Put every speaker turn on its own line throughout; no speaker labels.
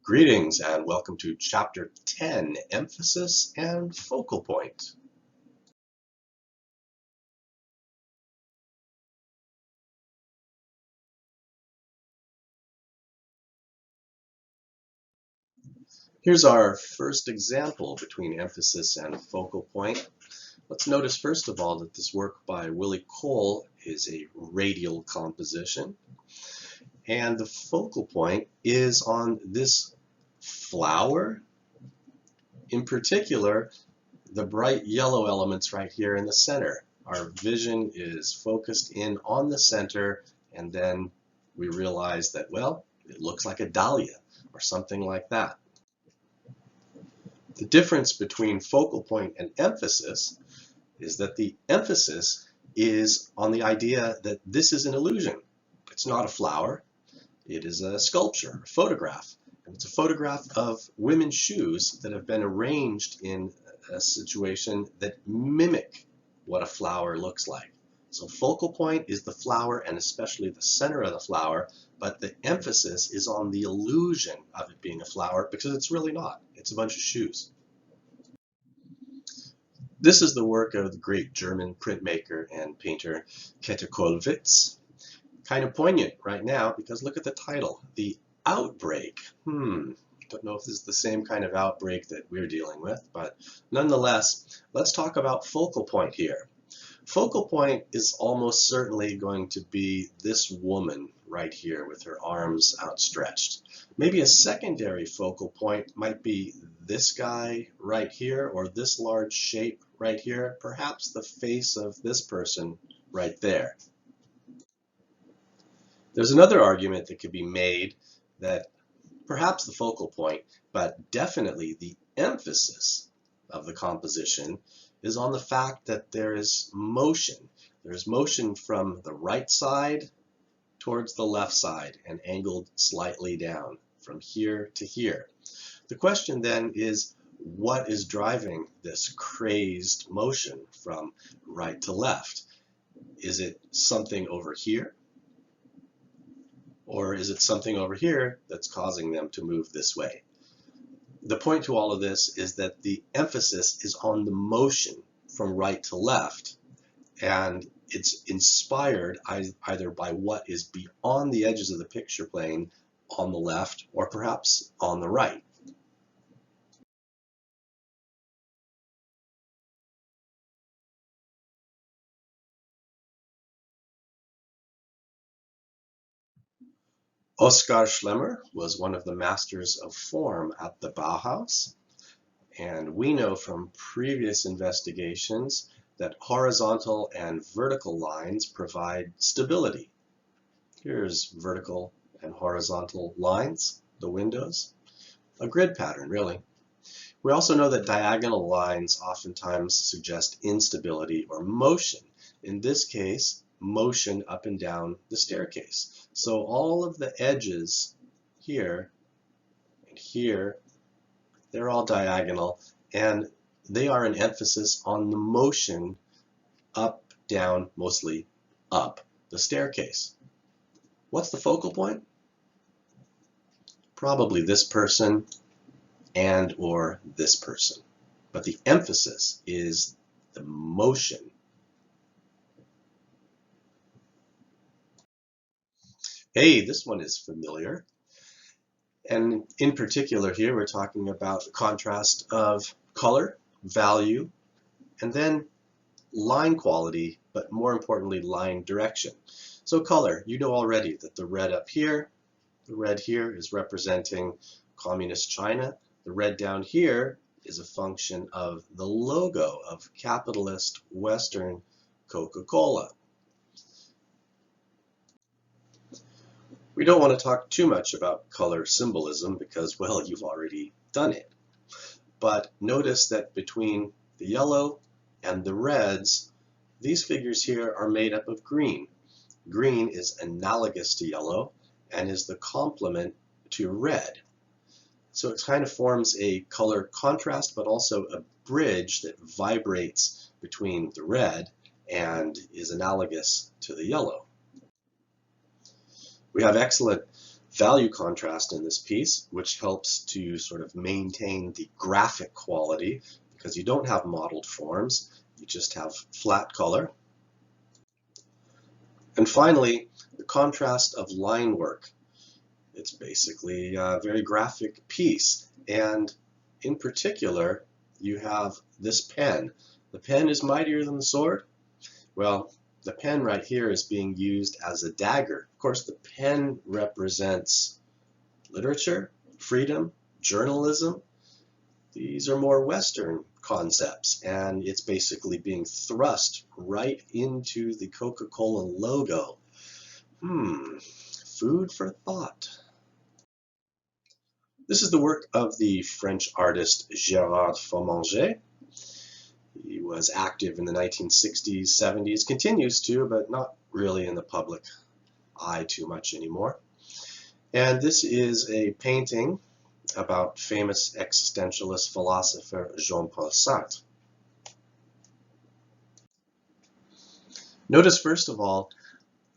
Greetings and welcome to Chapter 10, Emphasis and Focal Point. Here's our first example between emphasis and focal point. Let's notice first of all that this work by Willie Cole is a radial composition, and the focal point is on this flower. In particular, the bright yellow elements right here in the center. Our vision is focused in on the center, and then we realize that, well, it looks like a dahlia or something like that. The difference between focal point and emphasis is that the emphasis is on the idea that this is an illusion. It's not a flower. It is a sculpture, a photograph. And it's a photograph of women's shoes that have been arranged in a situation that mimic what a flower looks like. So focal point is the flower and especially the center of the flower, but the emphasis is on the illusion of it being a flower because it's really not. It's a bunch of shoes. This is the work of the great German printmaker and painter Käthe Kollwitz. Kind of poignant right now because look at the title, The Outbreak. Don't know if this is the same kind of outbreak that we're dealing with, but nonetheless, let's talk about focal point here. Focal point is almost certainly going to be this woman right here with her arms outstretched. Maybe a secondary focal point might be this guy right here or this large shape right here, perhaps the face of this person right there. There's another argument that could be made that perhaps the focal point, but definitely the emphasis of the composition is on the fact that there is motion. There's motion from the right side towards the left side and angled slightly down from here to here. The question then is, what is driving this crazed motion from right to left? Is it something over here? Or is it something over here that's causing them to move this way? The point to all of this is that the emphasis is on the motion from right to left, and it's inspired either by what is beyond the edges of the picture plane on the left or perhaps on the right. Oskar Schlemmer was one of the masters of form at the Bauhaus, and we know from previous investigations that horizontal and vertical lines provide stability. Here's vertical and horizontal lines, the windows, a grid pattern really. We also know that diagonal lines oftentimes suggest instability or motion. In this case, motion up and down the staircase. So all of the edges here and here, they're all diagonal, and they are an emphasis on the motion up, down, mostly up the staircase. What's the focal point? Probably this person and or this person. But the emphasis is the motion. Hey, this one is familiar. And in particular here, we're talking about the contrast of color, value, and then line quality, but more importantly, line direction. So color, you know already that the red up here, the red here is representing Communist China. The red down here is a function of the logo of capitalist Western Coca-Cola. We don't want to talk too much about color symbolism because, well, you've already done it. But notice that between the yellow and the reds, these figures here are made up of green. Green is analogous to yellow and is the complement to red. So it kind of forms a color contrast, but also a bridge that vibrates between the red and is analogous to the yellow. We have excellent value contrast in this piece, which helps to sort of maintain the graphic quality because you don't have modeled forms, you just have flat color. And finally, the contrast of line work. It's basically a very graphic piece, and in particular, you have this pen. The pen is mightier than the sword. Well, the pen right here is being used as a dagger. Of course, the pen represents literature, freedom, journalism. These are more Western concepts, and it's basically being thrust right into the Coca-Cola logo. Food for thought. This is the work of the French artist Gérard Fromager. He was active in the 1960s, 70s, continues to, but not really in the public eye too much anymore. And this is a painting about famous existentialist philosopher Jean-Paul Sartre. Notice first of all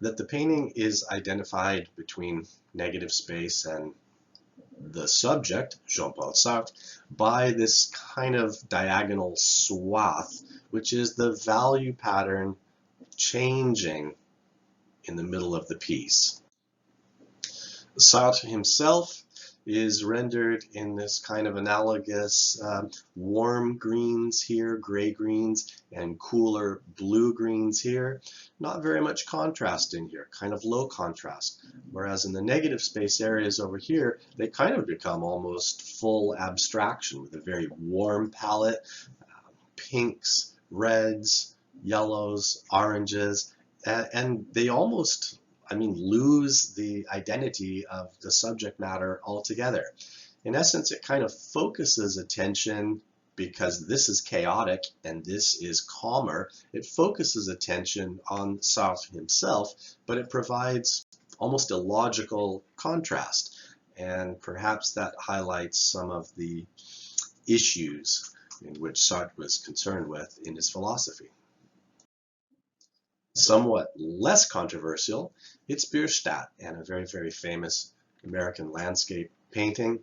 that the painting is identified between negative space and the subject, Jean-Paul Sartre, by this kind of diagonal swath, which is the value pattern changing in the middle of the piece. Sartre himself is rendered in this kind of analogous warm greens here, gray greens, and cooler blue greens here. Not very much contrast in here, kind of low contrast. Whereas in the negative space areas over here, they kind of become almost full abstraction with a very warm palette, pinks, reds, yellows, oranges, and they almost lose the identity of the subject matter altogether. In essence, it kind of focuses attention because this is chaotic and this is calmer. It focuses attention on Sartre himself, but it provides almost a logical contrast. And perhaps that highlights some of the issues in which Sartre was concerned with in his philosophy. Somewhat less controversial, it's Bierstadt and a very, very famous American landscape painting.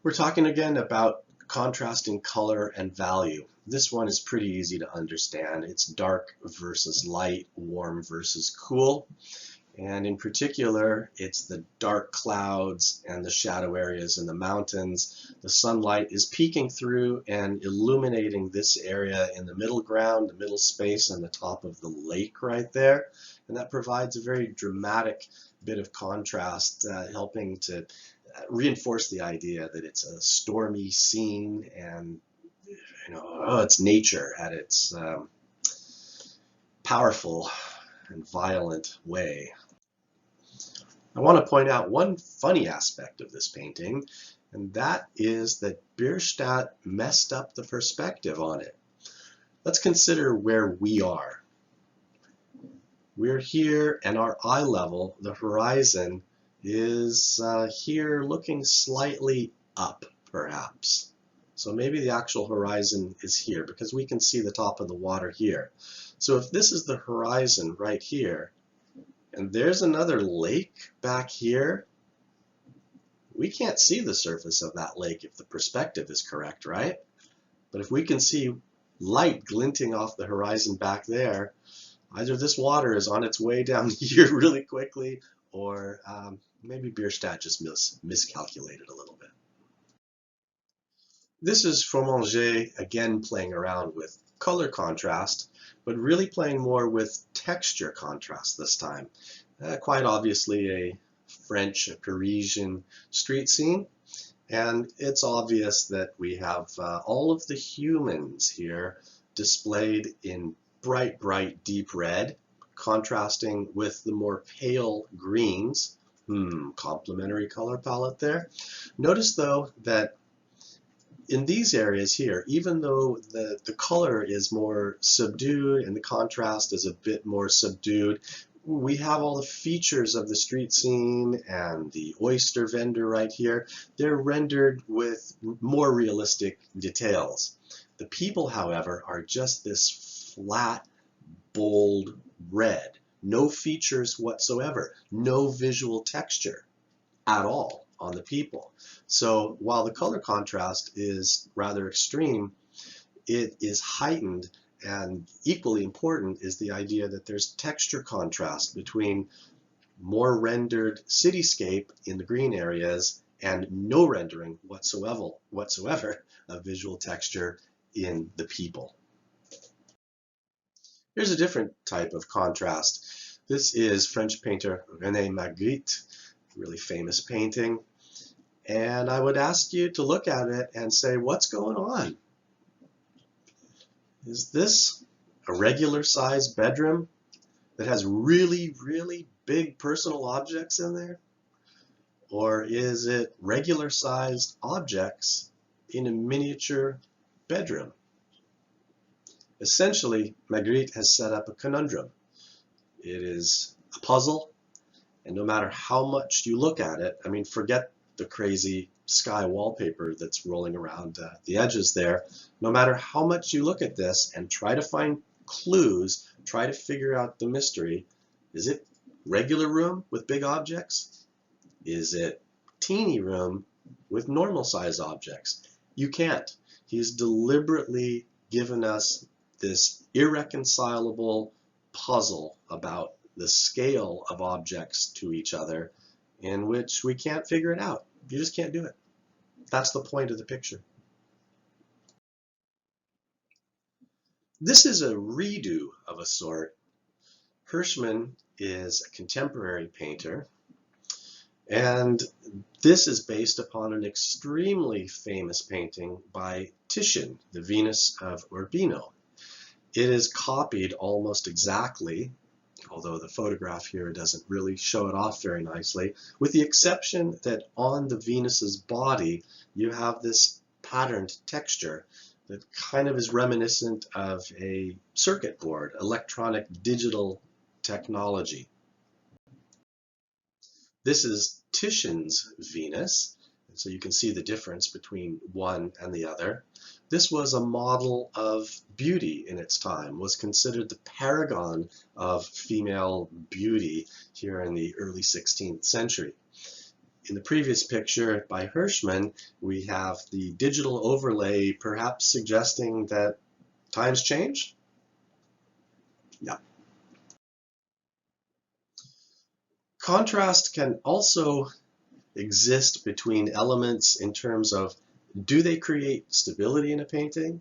We're talking again about contrasting color and value. This one is pretty easy to understand. It's dark versus light, warm versus cool. And in particular, it's the dark clouds and the shadow areas in the mountains. The sunlight is peeking through and illuminating this area in the middle ground, the middle space, and the top of the lake right there. And that provides a very dramatic bit of contrast, helping to reinforce the idea that it's a stormy scene and, it's nature at its powerful and violent way. I want to point out one funny aspect of this painting, and that is that Bierstadt messed up the perspective on it. Let's consider where we are. We're here, and our eye level, the horizon, is here looking slightly up, perhaps. So maybe the actual horizon is here, because we can see the top of the water here. So if this is the horizon right here, and there's another lake back here, we can't see the surface of that lake if the perspective is correct, right? But if we can see light glinting off the horizon back there, either this water is on its way down here really quickly, or maybe Bierstadt just miscalculated a little bit. This is Fromager again playing around with color contrast, but really playing more with texture contrast this time. Quite obviously a French, a Parisian street scene, and it's obvious that we have all of the humans here displayed in bright, bright, deep red, contrasting with the more pale greens. Complementary color palette there. Notice though that in these areas here, even though the color is more subdued and the contrast is a bit more subdued, we have all the features of the street scene and the oyster vendor right here. They're rendered with more realistic details. The people, however, are just this flat, bold red. No features whatsoever. No visual texture. at all on the people. So while the color contrast is rather extreme, it is heightened, and equally important is the idea that there's texture contrast between more rendered cityscape in the green areas and no rendering whatsoever of visual texture in the people. Here's a different type of contrast. This is French painter René Magritte, really famous painting. And I would ask you to look at it and say, what's going on? Is this a regular sized bedroom that has really, really big personal objects in there? Or is it regular sized objects in a miniature bedroom? Essentially, Magritte has set up a conundrum. It is a puzzle, and no matter how much you look at it, I mean, forget the crazy sky wallpaper that's rolling around the edges there. No matter how much you look at this and try to find clues, try to figure out the mystery, is it regular room with big objects? Is it teeny room with normal size objects? You can't. He's deliberately given us this irreconcilable puzzle about the scale of objects to each other in which we can't figure it out. You just can't do it. That's the point of the picture. This is a redo of a sort. Hirschman is a contemporary painter, and this is based upon an extremely famous painting by Titian, The Venus of Urbino. It is copied almost exactly, although the photograph here doesn't really show it off very nicely, with the exception that on the Venus's body you have this patterned texture that kind of is reminiscent of a circuit board, electronic digital technology. This is Titian's Venus, and so you can see the difference between one and the other. This was a model of beauty in its time, was considered the paragon of female beauty here in the early 16th century. In the previous picture by Hirschman, we have the digital overlay perhaps suggesting that times change? Yeah. Contrast can also exist between elements in terms of, do they create stability in a painting?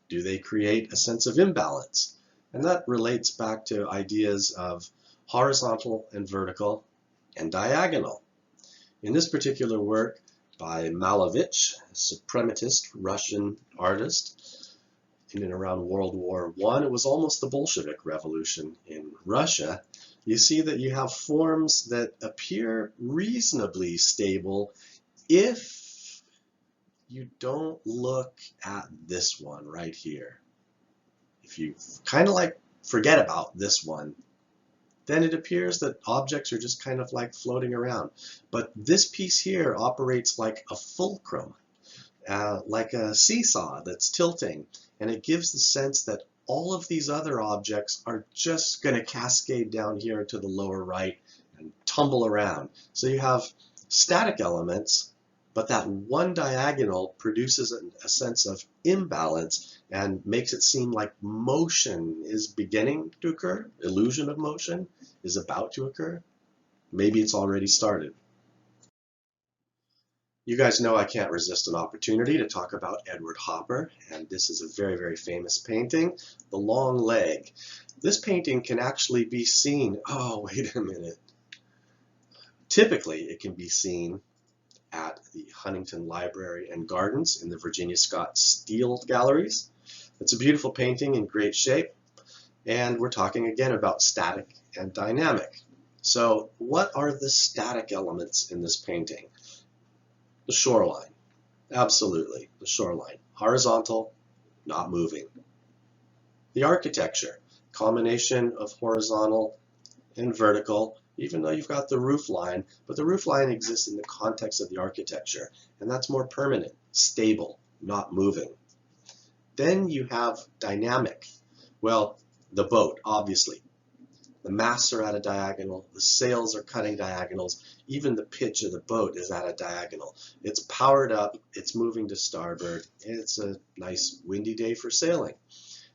Do they create a sense of imbalance? And that relates back to ideas of horizontal and vertical and diagonal. In this particular work by Malevich, a suprematist Russian artist, in and around World War I, it was almost the Bolshevik Revolution in Russia. You see that you have forms that appear reasonably stable if you don't look at this one right here. If you kind of like forget about this one, then it appears that objects are just kind of like floating around. But this piece here operates like a fulcrum, like a seesaw that's tilting, and it gives the sense that all of these other objects are just going to cascade down here to the lower right and tumble around. So you have static elements, but that one diagonal produces a sense of imbalance and makes it seem like motion is beginning to occur, illusion of motion is about to occur. Maybe it's already started. You guys know I can't resist an opportunity to talk about Edward Hopper, and this is a very, very famous painting, The Long Leg. This painting can actually be seen, oh, wait a minute. Typically, it can be seen at the Huntington Library and Gardens in the Virginia Scott Steele Galleries. It's a beautiful painting in great shape, and we're talking again about static and dynamic. So what are the static elements in this painting? The shoreline, absolutely, the shoreline. Horizontal, not moving. The architecture, combination of horizontal and vertical, even though you've got the roof line, but the roof line exists in the context of the architecture, and that's more permanent, stable, not moving. Then you have dynamic. Well, the boat, obviously. The masts are at a diagonal, the sails are cutting diagonals, even the pitch of the boat is at a diagonal. It's powered up, it's moving to starboard, it's a nice windy day for sailing.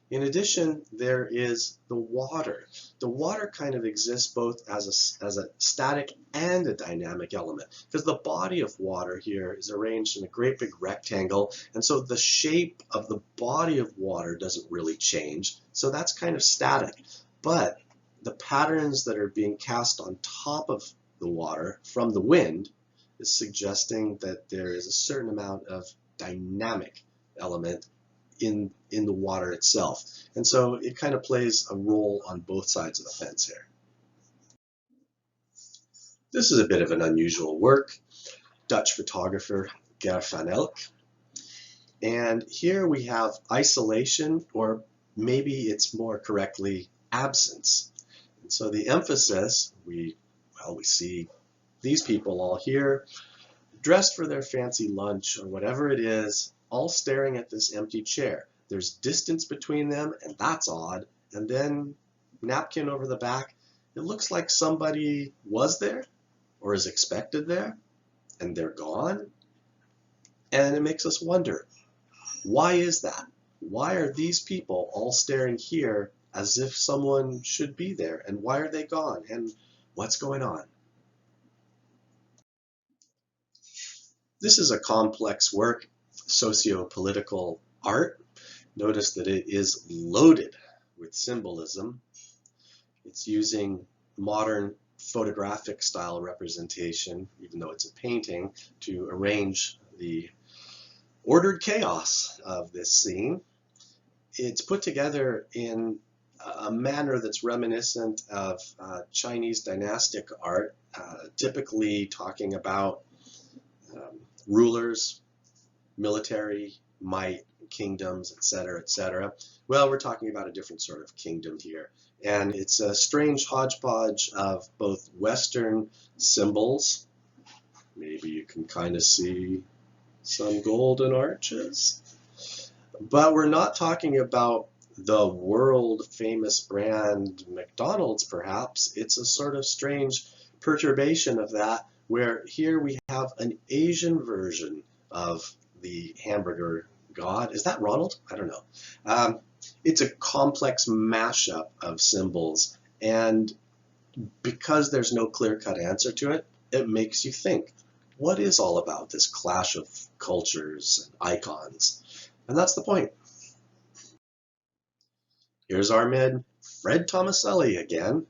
In addition, there is the water. The water kind of exists both as a static and a dynamic element, because the body of water here is arranged in a great big rectangle, and so the shape of the body of water doesn't really change, so that's kind of static. But the patterns that are being cast on top of the water from the wind is suggesting that there is a certain amount of dynamic element in the water itself. And so it kind of plays a role on both sides of the fence here. This is a bit of an unusual work. Dutch photographer Ger van Elk. And here we have isolation, or maybe it's more correctly absence. And so the emphasis, we see these people all here, dressed for their fancy lunch or whatever it is, all staring at this empty chair. There's distance between them, and that's odd. And then napkin over the back. It looks like somebody was there or is expected there, and they're gone. And it makes us wonder, why is that? Why are these people all staring here as if someone should be there? And why are they gone? And what's going on? This is a complex work, socio-political art. Notice that it is loaded with symbolism. It's using modern photographic style representation, even though it's a painting, to arrange the ordered chaos of this scene. It's put together in a manner that's reminiscent of Chinese dynastic art, typically talking about rulers, military might, kingdoms, etc., etc. Well, we're talking about a different sort of kingdom here. And it's a strange hodgepodge of both Western symbols. Maybe you can kind of see some golden arches. But we're not talking about the world famous brand McDonald's, perhaps. It's a sort of strange perturbation of that, where here we have an Asian version of the hamburger god. Is that Ronald? I don't know. It's a complex mashup of symbols, and because there's no clear-cut answer to it, it makes you think, what is all about this clash of cultures and icons? And that's the point. Here's our mid, Fred Tomaselli again.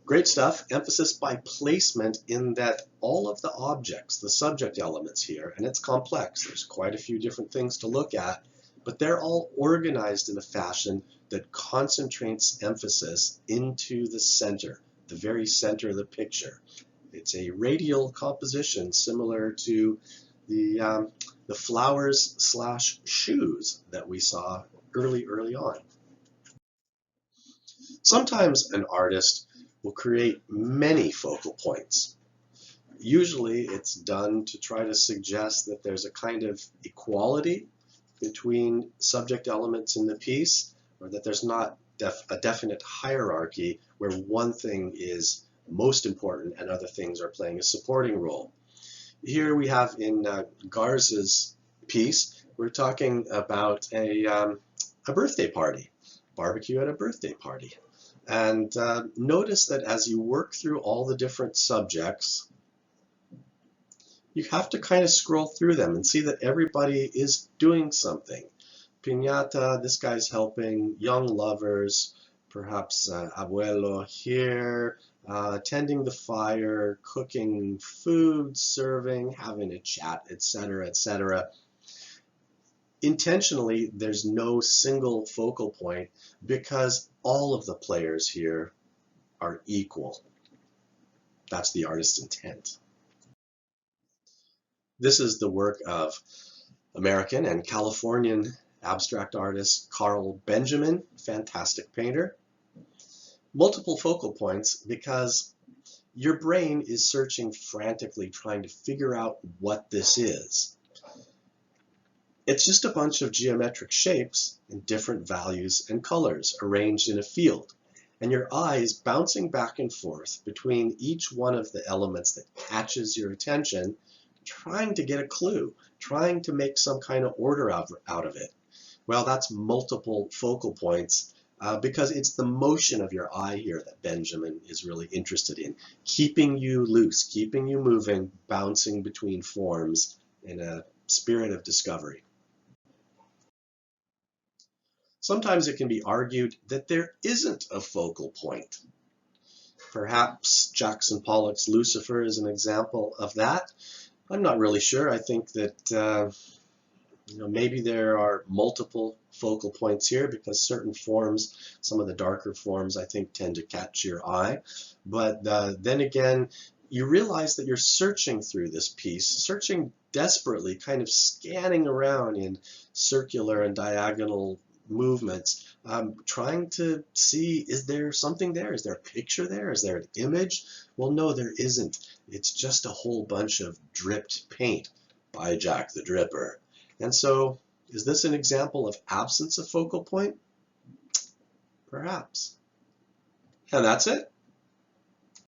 Great stuff, emphasis by placement in that all of the objects, the subject elements here, and it's complex, there's quite a few different things to look at, but they're all organized in a fashion that concentrates emphasis into the center, the very center of the picture. It's a radial composition similar to the flowers slash shoes that we saw early on. Sometimes an artist will create many focal points. Usually it's done to try to suggest that there's a kind of equality between subject elements in the piece, or that there's not a definite hierarchy where one thing is most important and other things are playing a supporting role. Here we have in Garza's piece, we're talking about a birthday party, barbecue at a birthday party. And notice that as you work through all the different subjects, you have to kind of scroll through them and see that everybody is doing something. Piñata, this guy's helping, young lovers, perhaps abuelo here, tending the fire, cooking food, serving, having a chat, etc., etc. Intentionally, there's no single focal point because all of the players here are equal. That's the artist's intent. This is the work of American and Californian abstract artist Carl Benjamin, fantastic painter. Multiple focal points because your brain is searching frantically trying to figure out what this is. It's just a bunch of geometric shapes in different values and colors arranged in a field. And your eye is bouncing back and forth between each one of the elements that catches your attention, trying to get a clue, trying to make some kind of order out of it. Well, that's multiple focal points because it's the motion of your eye here that Benjamin is really interested in, keeping you loose, keeping you moving, bouncing between forms in a spirit of discovery. Sometimes it can be argued that there isn't a focal point. Perhaps Jackson Pollock's Lucifer is an example of that. I'm not really sure. I think that maybe there are multiple focal points here because certain forms, some of the darker forms, I think tend to catch your eye. But then again, you realize that you're searching through this piece, searching desperately, kind of scanning around in circular and diagonal movements, trying to see, is there something there? Is there a picture there? Is there an image? Well, no, there isn't. It's just a whole bunch of dripped paint by Jack the Dripper. And so, is this an example of absence of focal point? Perhaps. And that's it.